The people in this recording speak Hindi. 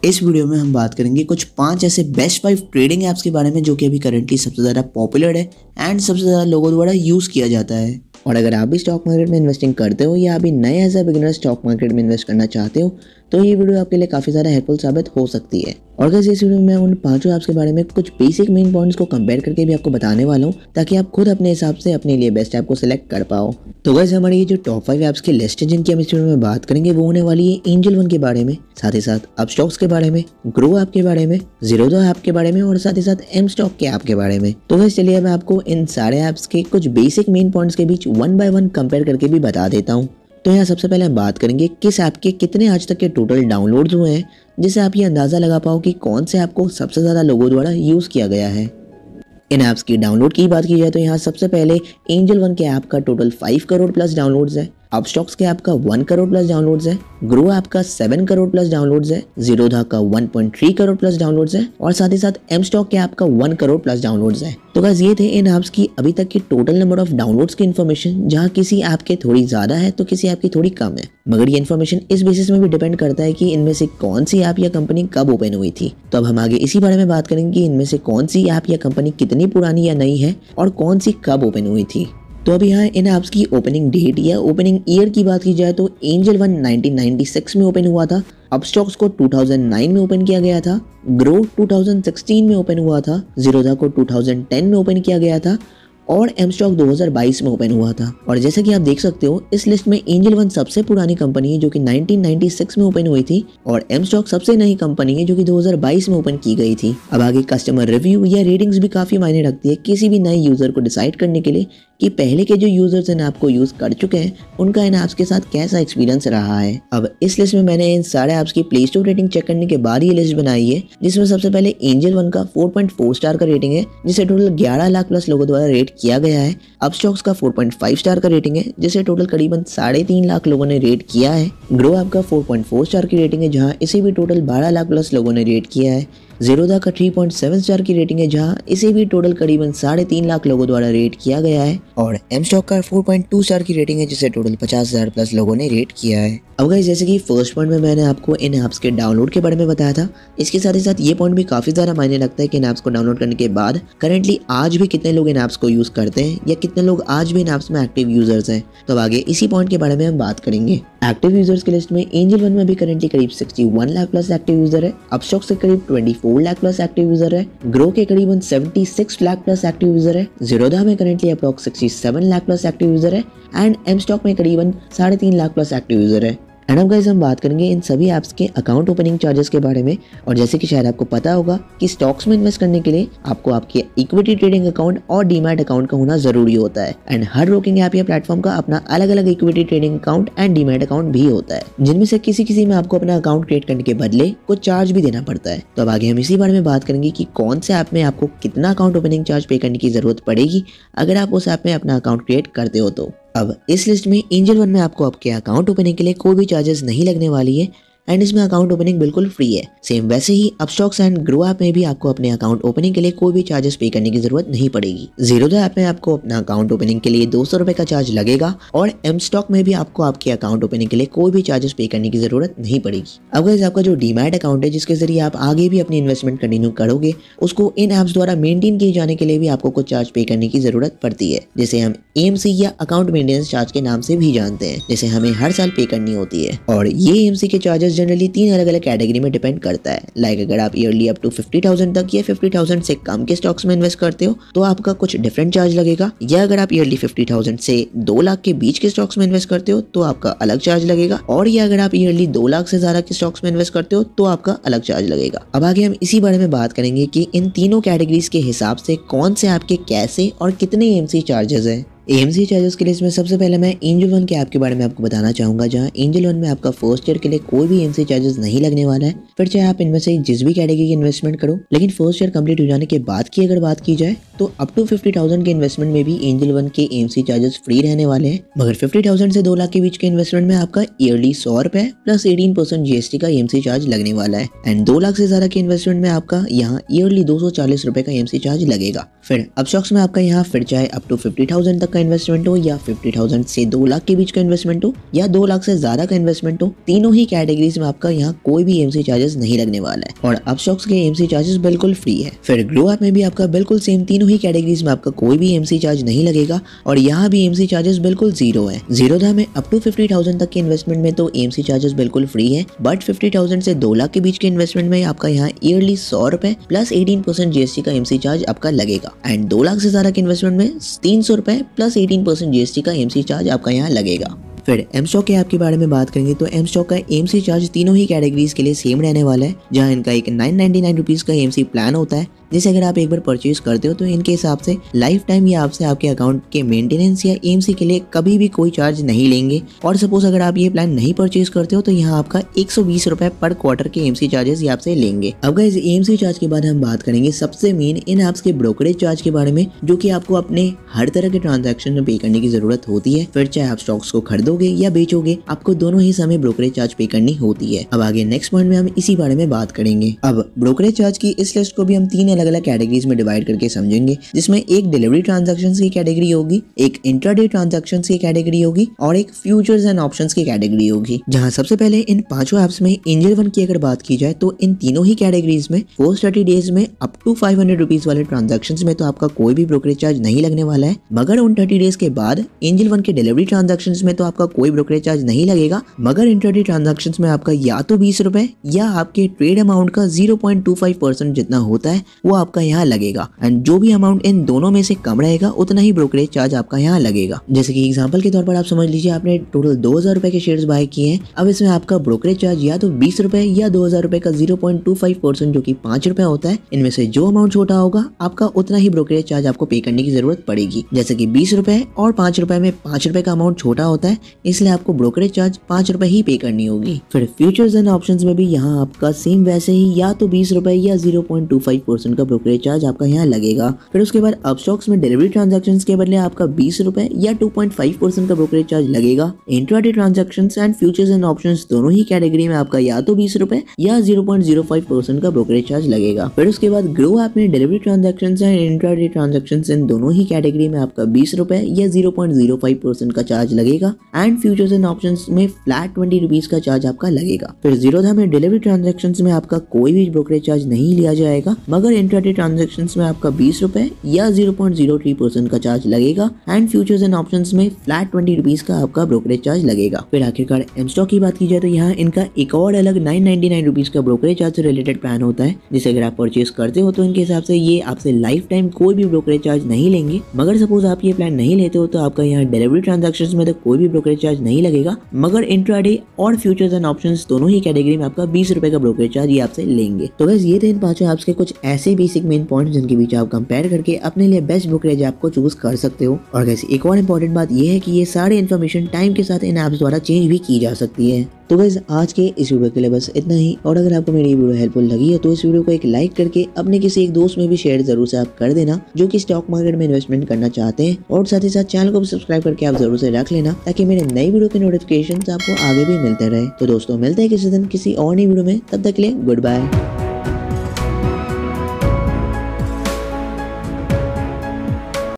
इस वीडियो में हम बात करेंगे कुछ 5 ऐसे बेस्ट 5 ट्रेडिंग ऐप्स के बारे में जो कि अभी करंटली सबसे ज़्यादा पॉपुलर है एंड सबसे ज़्यादा लोगों द्वारा यूज़ किया जाता है। और अगर आप भी स्टॉक मार्केट में इन्वेस्टिंग करते हो या अभी नए as a beginner stock market में इन्वेस्ट करना चाहते हो तो ये वीडियो आपके लिए काफ़ी ज़्यादा हेल्पफुल साबित हो सकती है। और गाइस इस वीडियो में मैं उन 5 ऐप्स के बारे में कुछ बेसिक मेन पॉइंट्स को कंपेयर करके भी आपको बताने वाला हूँ ताकि आप खुद अपने हिसाब से अपने लिए बेस्ट ऐप को सिलेक्ट कर पाओ। तो गाइस हमारी ये जो टॉप 5 ऐप्स की लिस्ट है जिनकी हम इस वीडियो में बात करेंगे वो होने वाली है एंजल वन के बारे में, साथ ही साथ अपस्टॉक्स के बारे में, ग्रो ऐप के बारे में, ज़ीरोधा ऐप के बारे में और साथ ही साथ एम स्टॉक के ऐप के बारे में। तो गाइस चलिए मैं आपको इन सारे ऐप्स के कुछ बेसिक मेन पॉइंट्स के बीच वन बाय वन कंपेयर करके भी बता देता हूँ। तो यहाँ सबसे पहले हम बात करेंगे किस ऐप के कितने आज तक के टोटल डाउनलोड्स हुए हैं, जिससे आप ये अंदाज़ा लगा पाओ कि कौन से ऐप को सबसे ज़्यादा लोगों द्वारा यूज़ किया गया है। इन ऐप्स की डाउनलोड की बात की जाए तो यहाँ सबसे पहले एंजल वन के ऐप का टोटल 5 करोड़ प्लस डाउनलोड्स है, अपस्टॉक्स के ऐप का 1 करोड़ प्लस डाउनलोड्स है, ग्रो ऐप का 7 करोड़ प्लस डाउनलोड्स है, ज़ीरोधा का 1.3 करोड़ प्लस डाउनलोड्स है और साथ ही साथ एम स्टॉक के ऐप का 1 करोड़ प्लस डाउनलोड्स है। तो गाइस ये थे इन ऐप्स की अभी तक की टोटल नंबर ऑफ डाउनलोड्स की इन्फॉर्मेशन, जहाँ किसी ऐप के थोड़ी ज़्यादा है तो किसी ऐप की थोड़ी कम है। मगर ये इन्फॉर्मेशन इस बेसिस में भी डिपेंड करता है कि इनमें से कौन सी ऐप या कंपनी कब ओपन हुई थी। तो अब हम आगे इसी बारे में बात करेंगे कि इनमें से कौन सी ऐप या कंपनी कितनी पुरानी या नई है और कौन सी कब ओपन हुई थी। तो अभी यहाँ इन ऐप्स की ओपनिंग डेट या ओपनिंग ईयर की बात की जाए तो एंजल वन 1996 में ओपन हुआ था, अपस्टॉक्स को 2009 में ओपन किया गया था, ग्रो 2016 में ओपन हुआ था, ज़ीरोधा को 2010 में ओपन किया गया था और एम स्टॉक 2022 में ओपन हुआ था। और जैसा कि आप देख सकते हो इस लिस्ट में एंजल वन सबसे पुरानी कंपनी है जो कि 1996 में ओपन हुई थी और एम स्टॉक सबसे नई कंपनी है जो कि 2022 में ओपन की गई थी। अब आगे कस्टमर रिव्यू या रेटिंग्स भी काफी मायने रखती है किसी भी नए यूजर को डिसाइड करने के लिए कि पहले के जो यूजर्स इन ऐप को यूज कर चुके हैं उनका इन ऐप्स के साथ कैसा एक्सपीरियंस रहा है। अब इस लिस्ट में मैंने इन सारे ऐप्स की प्ले स्टोर रेटिंग चेक करने के बाद ये लिस्ट बनाई है, जिसमें सबसे पहले एंजल वन का 4.4 स्टार का रेटिंग है जिसे टोटल 11 लाख प्लस लोगों द्वारा रेट किया गया है। अपस्टॉक्स का 4.5 स्टार का रेटिंग है जिसे टोटल करीबन 3.5 लाख लोगों ने रेट किया है। ग्रो ऐप का 4.4 स्टार की रेटिंग है जहां इसे भी टोटल 12 लाख प्लस लोगों ने रेट किया है। ज़ीरोधा का 3.7 स्टार की रेटिंग है जहां इसे भी टोटल करीबन 3.5 लाख लोगों द्वारा रेट किया गया है और एम स्टॉक का 4.2 स्टार की रेटिंग है जिसे टोटल 50,000 प्लस लोगों ने रेट किया है। अब गाइस जैसे कि फर्स्ट पॉइंट में मैंने आपको इन ऐप्स के डाउनलोड के बारे में बताया था, इसके साथ ही साथ ये पॉइंट भी काफी ज्यादा मायने रखता है कि इन ऐप्स को डाउनलोड करने के बाद करंटली आज भी कितने लोग इन ऐप्स को यूज करते हैं या कितने लोग आज भी इन ऐप्स में एक्टिव यूजर्स हैं। तो आगे इसी पॉइंट के बारे में हम बात करेंगे। एक्टिव यूजर्स की लिस्ट में एंजल वन में भी करंटली करीब 61 लाख प्लस एक्टिव यूजर है, अपस्टॉक्स से करीब 24 लाख प्लस एक्टिव यूजर है, ग्रो के करीबन 76 लाख प्लस एक्टिव यूजर है, ज़ीरोधा में currently approx 67 lakh plus active user है एंड एम स्टॉक में करीबन 3.5 लाख प्लस एक्टिव यूजर है। एंड अब गाइस हम बात करेंगे इन सभी ऐप्स के अकाउंट ओपनिंग चार्जेस के बारे में। और जैसे कि शायद आपको पता होगा कि स्टॉक्स में इन्वेस्ट करने के लिए आपको आपके इक्विटी ट्रेडिंग अकाउंट और डीमैट अकाउंट का होना जरूरी होता है एंड हर ब्रोकिंग ऐप या प्लेटफॉर्म का अपना अलग अलग equity trading account and demat account भी होता है, जिनमें से किसी में आपको अपना अकाउंट क्रिएट करने के बदले कुछ चार्ज भी देना पड़ता है। तो अब आगे हम इसी बारे में बात करेंगे कि कौन से ऐप में आपको कितना अकाउंट ओपनिंग चार्ज पे करने की जरूरत पड़ेगी अगर आप उस ऐप में अपना अकाउंट क्रिएट करते हो। तो अब इस लिस्ट में एंजल वन में आपको आपके अकाउंट ओपनिंग के लिए कोई भी चार्जेस नहीं लगने वाली है एंड इसमें अकाउंट ओपनिंग बिल्कुल फ्री है। सेम वैसे ही अपस्टॉक्स एंड ग्रो ऐप में भी आपको अपने अकाउंट ओपनिंग के लिए कोई भी चार्जेस पे करने की जरूरत नहीं पड़ेगी। ज़ीरोधा ऐप में आपको अपना अकाउंट ओपनिंग के लिए 200 रुपए का चार्ज लगेगा और एम स्टॉक में भी आपको आपके अकाउंट ओपनिंग के लिए कोई भी चार्जेस पे करने की जरूरत नहीं पड़ेगी। अब गाइस आपका जो डीमैट अकाउंट है जिसके जरिए आप आगे भी अपनी इन्वेस्टमेंट कंटिन्यू करोगे, उसको इन ऐप्स द्वारा मेंटेन किए जाने के लिए भी आपको कुछ चार्ज पे करने की जरूरत पड़ती है, जिसे हम AMC या अकाउंट मेंटेनेंस चार्ज के नाम से भी जानते हैं, जिसे हमें हर साल पे करनी होती है। और ये AMC के चार्जेस जनरली 3 अलग अलग कैटेगरी में डिपेंड करता है। लाइक अगर आप ईयरली अप टू 50,000 तक या 50,000 से कम के स्टॉक्स में इन्वेस्ट करते हो तो आपका कुछ डिफरेंट चार्ज लगेगा, या अगर आप ईयरली 50,000 से 2 लाख के बीच के स्टॉक्स में इन्वेस्ट करते हो तो आपका अलग चार्ज लगेगा, और या अगर आप ईयरली 2 लाख से ज्यादा के स्टॉक्स में इन्वेस्ट करते हो तो आपका अलग चार्ज लगेगा। अब आगे हम इसी बारे में बात करेंगे कि इन तीनों कैटेगरीज के हिसाब से कौन से आपके कैसे और कितने AMC चार्जेस है। AMC चार्जेस के लिस्ट में सबसे पहले मैं एंजल वन के ऐप के बारे में आपको बताना चाहूंगा, जहां एंजल वन में आपका फर्स्ट ईयर के लिए कोई भी AMC चार्जेस नहीं लगने वाला है, फिर चाहे आप इनमें से जिस भी कैटेगरी की इन्वेस्टमेंट करो। लेकिन फर्स्ट ईयर कंप्लीट हो जाने के बाद की अगर बात की जाए तो अप टू 50,000 के इन्वेस्टमेंट में भी एंजल वन के AMC चार्जेस फ्री रहने वाले हैं, मगर 50,000 से 2 लाख के बीच के इन्वेस्टमेंट में आपका ईयरली 100 रुपए प्लस 18% GST का AMC चार्ज लगने वाला है एंड 2 लाख से ज्यादा के इन्वेस्टमेंट में आपका यहाँ ईयरली 240 रुपए का AMC चार्ज लगेगा। फिर अपस्टॉक्स में आपका यहाँ फिर चाहे अप टू 50,000 तक का इन्वेस्टमेंट हो या 50,000 से 2 लाख के बीच का इन्वेस्टमेंट हो या 2 लाख से ज्यादा का इन्वेस्टमेंट हो, तीनों ही कैटेगरीज में आपका यहाँ कोई भी एमसी चार्जेस नहीं लगने वाला है और अपस्टॉक्स के एमसी चार्जेस बिल्कुल फ्री है। फिर ग्रो ऐप में भी आपका बिल्कुल सेम, तीनों ही कैटेगरीज में आपका कोई भी एमसी चार्ज नहीं लगेगा और यहाँ भी एमसी चार्जेस बिल्कुल जीरो है। जीरोधा में अप टू 50,000 तक के इन्वेस्टमेंट में तो एमसी चार्जेस बिल्कुल फ्री है, बट 50,000 से 2 लाख के बीच के इन्वेस्टमेंट में आपका यहाँ ईयरली 100 रुपए प्लस 18% जीएसटी का एमसी चार्ज आपका लगेगा एंड 2 लाख से ज्यादा के इन्वेस्टमेंट में 300 रुपए प्लस 18% जीएसटी का एमसी चार्ज आपका यहाँ लगेगा। फिर एमस्टॉक के ऐप के बारे में बात करेंगे तो एमस्टॉक का एमसी चार्ज तीनों ही कैटेगरीज के लिए सेम रहने वाला है, जहां इनका एक 999 रुपीज का एमसी प्लान होता है, जिसे अगर आप एक बार परचेज करते हो तो इनके हिसाब से लाइफ टाइम ये आपसे आपके अकाउंट के मेंटेनेंस या एमसी के लिए कभी भी कोई चार्ज नहीं लेंगे। और सपोज अगर आप ये प्लान नहीं परचेज करते हो तो यहाँ आपका 120 रुपए पर क्वार्टर के एमसी चार्जेस ये आपसे लेंगे। अब गाइस एमसी चार्ज के बाद हम बात करेंगे सबसे मेन इन ऐप्स के ब्रोकरेज चार्ज के बारे में, जो कि आपको अपने हर तरह के ट्रांजैक्शन में पे करने की जरूरत होती है। फिर चाहे आप स्टॉक्स को खरीदोगे या बेचोगे, आपको दोनों ही समय ब्रोकरेज चार्ज पे करनी होती है। अब आगे नेक्स्ट पॉइंट में हम इसी बारे में बात करेंगे। अब ब्रोकरेज चार्ज की इस लिस्ट को भी हम 3 अलग अलग कैटेगरीज में डिवाइड करके समझेंगे, जिसमें एक डिलीवरी ट्रांजैक्शंस की कैटेगरी होगी, एक इंट्राडे ट्रांजैक्शंस की कैटेगरी होगी और एक फ्यूचर्स एंड ऑप्शंस की कैटेगरी होगी। जहां सबसे पहले इन पांचों ऐप्स में एंजल वन की अगर बात की जाए तो इन तीनों ही कैटेगरीज में फर्स्ट 30 डेज में अप टू 500 रुपीज वाले ट्रांजैक्शंस में तो आपका कोई भी ब्रोकरेज चार्ज नहीं लगने वाला है, मगर उन 30 डेज के बाद एंजल वन के डिलीवरी ट्रांजैक्शंस में तो आपका कोई ब्रोकरेज चार्ज नहीं लगेगा, मगर इंट्राडे ट्रांजैक्शंस में आपका या तो 20 रुपए या आपके ट्रेड अमाउंट का 0.25% जितना होता है वो आपका यहाँ लगेगा एंड जो भी अमाउंट इन दोनों में से कम रहेगा उतना ही ब्रोकरेज चार्ज आपका यहाँ लगेगा। जैसे कि एग्जांपल के तौर पर आप समझ लीजिए आपने टोटल 2000 रुपए के शेयर्स बाय किए हैं, अब इसमें आपका ब्रोकरेज चार्ज या तो 20 रुपए या 2000 रुपए का 0.25% जो कि 5 रुपए होता है, इनमें से जो अमाउंट छोटा होगा आपका उतना ही ब्रोकरेज चार्ज आपको पे करने की जरूरत पड़ेगी। जैसे कि 20 रुपए और 5 रुपए में 5 रुपए का अमाउंट छोटा होता है, इसलिए आपको ब्रोकरेज चार्ज 5 रुपए ही पे करनी होगी। फिर फ्यूचर्स एंड ऑप्शंस में भी यहाँ आपका सेम वैसे ही या तो 20 रुपए या 0.25% का ब्रोकरेज चार्ज आपका यहाँ लगेगा। फिर उसके बाद अपस्टॉक्स में डिलीवरी ट्रांजैक्शंस के बदले आपका 20 रुपए या 2.5% का ब्रोकरेज चार्ज लगेगा। Intraday transactions and futures and options दोनों ही कैटेगरी में आपका या तो 20 रुपए या 0.05% का ब्रोकरेज चार्ज लगेगा। फिर उसके बाद ग्रो ऐप में delivery transactions and intraday transactions इन दोनों ही कैटेगरी में आपका 20 रुपए या 0.05% का चार्ज लगेगा एंड फ्यूचर्स एंड ऑप्शंस में फ्लैट 20 रुपीज का चार्ज आपका लगेगा। फिर जीरोधा में डिलीवरी ट्रांजैक्शंस में आपका कोई भी ब्रोकरेज चार्ज नहीं लिया जाएगा, मगर इंट्राडे ट्रांजैक्शंस में आपका 20 रुपए या 0.03% का चार्ज लगेगा एंड फ्यूचर्स एंड ऑप्शंस में फ्लैट 20 रुपीज का आपका ब्रोकरेज चार्ज लगेगा। फिर आखिरकार एमस्टॉक की बात की जाए तो यहाँ इनका एक और अलग 999 रुपीज का ब्रोकरेज चार्ज से रिलेटेड प्लान होता है, जिसे अगर आप परचेज करते हो तो इनके हिसाब से ये आपसे लाइफ टाइम कोई भी ब्रोकरेज चार्ज नहीं लेंगे, मगर सपोज आप ये प्लान नहीं लेते हो तो आपका यहाँ डिलीवरी ट्रांजैक्शंस में तो कोई भी ब्रोकरेज चार्ज नहीं लगेगा, मगर इंट्राडे और फ्यूचर्स एंड ऑप्शंस दोनों ही कैटेगरी में आपका 20 रुपए का ब्रोकरेज चार्ज ये आपसे लेंगे। तो बस ये थे इन पांचों ऐप्स के कुछ ऐसे बेसिक मेन पॉइंट्स जिनके बीच आप कंपेयर करके अपने लिए बेस्ट ब्रोकरेज ऐप को चूज कर सकते हो। और वैसे एक और इम्पोर्टेंट बात ये है कि ये सारे इन्फॉर्मेशन टाइम के साथ इन ऐप्स द्वारा चेंज भी की जा सकती है। तो गाइस आज के इस वीडियो के लिए बस इतना ही, और अगर आपको मेरी वीडियो हेल्पफुल लगी है तो इस वीडियो को एक लाइक करके अपने किसी एक दोस्त में भी शेयर जरूर से आप कर देना जो कि स्टॉक मार्केट में इन्वेस्टमेंट करना चाहते हैं, और साथ ही साथ चैनल को भी सब्सक्राइब करके आप जरूर से रख लेना ताकि मेरे नई वीडियो के नोटिफिकेशन आपको आगे भी मिलते रहे। तो दोस्तों मिलते हैं किसी दिन किसी और नई वीडियो में, तब तक के लिए गुड बाय।